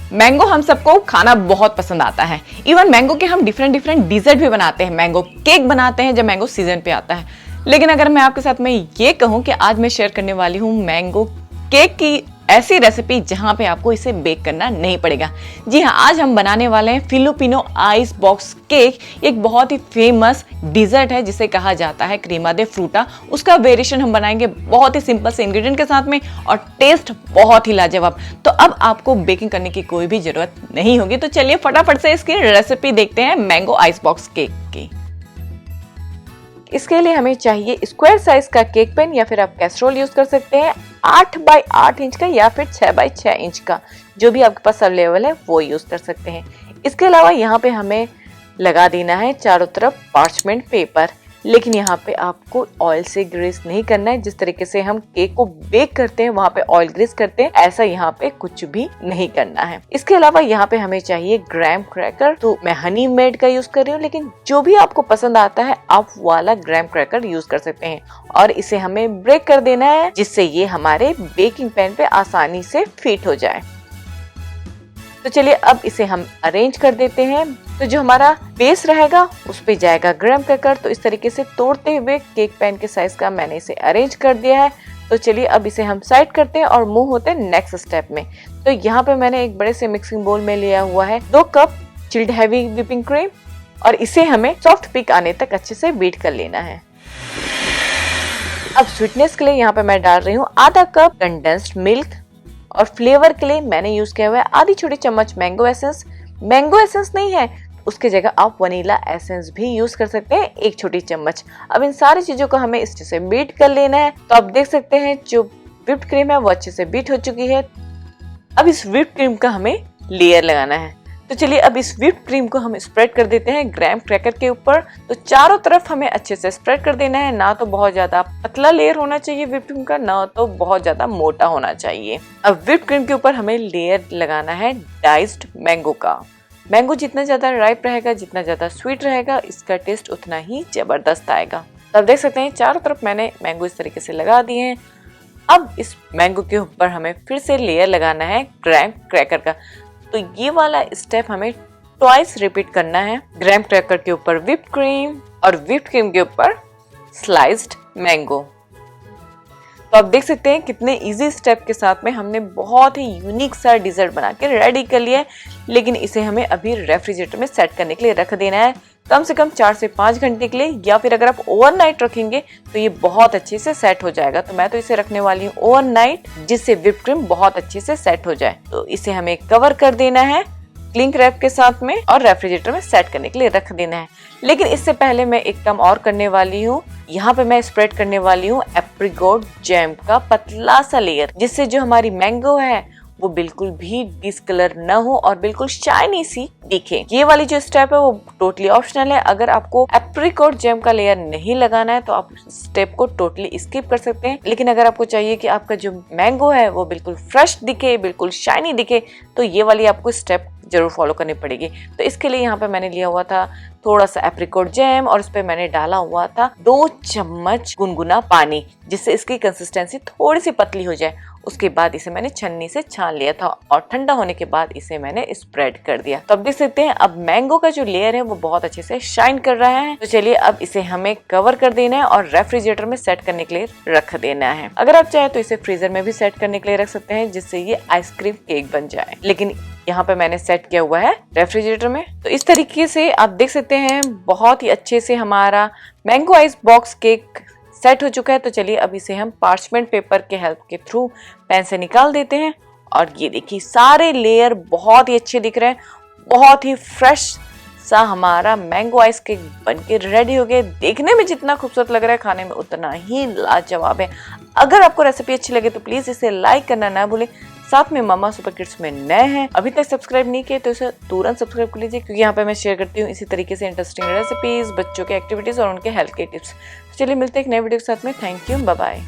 Mango हम सबको खाना बहुत पसंद आता है। इवन मैंगो के हम डिफरेंट डिजर्ट भी बनाते हैं, मैंगो केक बनाते हैं जब मैंगो सीजन पे आता है। लेकिन अगर मैं आपके साथ में ये कहूँ कि आज मैं शेयर करने वाली हूँ मैंगो केक की ऐसी रेसिपी जहां पे आपको इसे बेक करना नहीं पड़ेगा। जी हाँ, आज हम बनाने वाले हैं फिलिपिनो आइस बॉक्स केक। एक बहुत ही फेमस डिजर्ट है जिसे कहा जाता है क्रीमा दे फ्रूटा। उसका वेरिएशन हम बनाएंगे बहुत ही सिंपल से इंग्रेडिएंट के साथ में और टेस्ट बहुत ही लाजवाब। तो अब आपको बेकिंग करने की कोई भी जरूरत नहीं होगी। तो चलिए फटाफट से इसकी रेसिपी देखते हैं मैंगो आइस बॉक्स केक की। इसके लिए हमें चाहिए स्क्वायर साइज का केक पैन या फिर आप कैसरोल यूज कर सकते हैं, 8 बाय 8 इंच का या फिर 6 बाय 6 इंच का, जो भी आपके पास अवेलेबल है वो यूज कर सकते हैं। इसके अलावा यहाँ पे हमें लगा देना है चारों तरफ पार्चमेंट पेपर। लेकिन यहाँ पे आपको ऑयल से ग्रीस नहीं करना है। जिस तरीके से हम केक को बेक करते हैं वहाँ पे ऑयल ग्रीस करते हैं, ऐसा यहाँ पे कुछ भी नहीं करना है। इसके अलावा यहाँ पे हमें चाहिए ग्राम क्रैकर। तो मैं हनी मेड का यूज कर रही हूँ, लेकिन जो भी आपको पसंद आता है आप वाला ग्राम क्रैकर यूज कर सकते हैं। और इसे हमें ब्रेक कर देना है जिससे ये हमारे बेकिंग पैन पे आसानी से फिट हो जाए। तो चलिए अब इसे हम अरेंज कर देते हैं। तो जो हमारा बेस रहेगा उस पे जाएगा ग्राम क्रैकर। तो इस तरीके से तोड़ते हुए केक पैन के साइज का मैंने इसे अरेंज कर दिया है। तो चलिए अब इसे हम साइड करते हैं और मूव होते हैं नेक्स्ट स्टेप में। तो यहाँ पे मैंने एक बड़े से मिक्सिंग बोल में लिया हुआ है 2 cup chilled heavy whipping cream और इसे हमें सॉफ्ट पीक आने तक अच्छे से बीट कर लेना है। अब स्वीटनेस के लिए यहाँ पे मैं डाल रही हूँ आधा कप कंडेंस्ड मिल्क और फ्लेवर के लिए मैंने यूज किया हुआ है आधी छोटी चम्मच मैंगो एसेंस। मैंगो एसेंस नहीं है उसके जगह आप वनीला एसेंस भी यूज कर सकते हैं, 1 छोटी चम्मच। अब इन सारी चीजों को हमें अच्छे से बीट कर लेना है। तो आप देख सकते हैं जो व्हिप्ड क्रीम है वो अच्छे से बीट हो चुकी है। अब इस व्हिप्ड क्रीम का हमें लेयर लगाना है। तो चलिए अब इस व्हिप्ड क्रीम को हम स्प्रेड कर देते हैं ग्राम क्रैकर के ऊपर। तो चारों तरफ हमें अच्छे से स्प्रेड कर देना है। ना तो बहुत ज्यादा पतला लेयर होना चाहिए व्हिप्ड क्रीम का, ना तो बहुत ज्यादा मोटा होना चाहिए। अब व्हिप्ड क्रीम के ऊपर हमें लेयर लगाना है डाइस्ड मैंगो का। मैंगो जितना ज्यादा राइप रहेगा, जितना ज्यादा स्वीट रहेगा, इसका टेस्ट उतना ही जबरदस्त आएगा। तो आप देख सकते हैं चारों तरफ मैंने मैंगो इस तरीके से लगा दिए हैं। अब इस मैंगो के ऊपर हमें फिर से लेयर लगाना है ग्राम क्रैकर का। तो ये वाला स्टेप हमें ट्वाइस रिपीट करना है। ग्राम क्रैकर के ऊपर व्हिप्ड क्रीम और व्हिप्ड क्रीम के ऊपर स्लाइस्ड मैंगो। तो आप देख सकते हैं कितने इजी स्टेप के साथ में हमने बहुत ही यूनिक सा डिजर्ट बना के रेडी कर लिया है। लेकिन इसे हमें अभी रेफ्रिजरेटर में सेट करने के लिए रख देना है कम से कम 4 से 5 घंटे के लिए, या फिर अगर आप ओवरनाइट रखेंगे तो ये बहुत अच्छे से सेट हो जाएगा। तो मैं तो इसे रखने वाली हूँ ओवरनाइट, जिससे व्हिप्ड क्रीम बहुत अच्छे से सेट हो जाए। तो इसे हमें कवर कर देना है क्लिंग रैप के साथ में और रेफ्रिजरेटर में सेट करने के लिए रख देना है। लेकिन इससे पहले मैं एक काम और करने वाली हूँ। यहाँ पे मैं स्प्रेड करने वाली हूँ एप्रिकॉट जैम का पतला सा लेयर, जिससे जो हमारी मैंगो है वो बिल्कुल भी डिसकलर न हो और बिल्कुल शाइनी सी दिखे। ये वाली जो स्टेप है वो टोटली ऑप्शनल है। अगर आपको एप्रिकॉट जैम का लेयर नहीं लगाना है तो आप स्टेप को टोटली स्किप कर सकते हैं। लेकिन अगर आपको चाहिए कि आपका जो मैंगो है वो बिल्कुल फ्रेश दिखे, बिल्कुल शाइनी दिखे, तो ये वाली आपको स्टेप जरूर फॉलो करनी पड़ेगी। तो इसके लिए यहाँ पे मैंने लिया हुआ था थोड़ा सा एप्रिकॉट जैम और उस पे मैंने डाला हुआ था 2 चम्मच गुनगुना पानी, जिससे इसकी कंसिस्टेंसी थोड़ी सी पतली हो जाए। उसके बाद इसे मैंने छन्नी से छान लिया था और ठंडा होने के बाद इसे मैंने स्प्रेड कर दिया। तो अब देख सकते हैं अब मैंगो का जो लेयर है वो बहुत अच्छे से शाइन कर रहा है। तो चलिए अब इसे हमें कवर कर देना है और रेफ्रिजरेटर में सेट करने के लिए रख देना है। अगर आप चाहे तो इसे फ्रीजर में भी सेट करने के लिए रख सकते हैं, जिससे ये आइसक्रीम केक बन जाए। लेकिन यहाँ पे मैंने सेट किया हुआ है रेफ्रिजरेटर में। तो इस तरीके से आप देख सकते हैं बहुत ही अच्छे से हमारा mango ice box cake set हो चुका है। तो चलिए अब इसे हम पार्चमेंट पेपर के हेल्प के थ्रू पैन से निकाल देते हैं। और ये देखिए सारे लेयर बहुत ही अच्छे दिख रहे हैं, बहुत ही फ्रेश सा हमारा मैंगो आइस केक बनके रेडी हो गया। देखने में जितना खूबसूरत लग रहा है, खाने में उतना ही लाजवाब है। अगर आपको रेसिपी अच्छी लगे तो प्लीज इसे लाइक करना ना भूलें। साथ में मम्मा सुपर किड्स में नए हैं, अभी तक सब्सक्राइब नहीं किए तो इसे तुरंत सब्सक्राइब कर लीजिए, क्योंकि यहाँ पे मैं शेयर करती हूँ इसी तरीके से इंटरेस्टिंग रेसिपीज, बच्चों के एक्टिविटीज और उनके हेल्थ के टिप्स। चलिए मिलते हैं एक नए वीडियो के साथ में। Thank you, bye bye.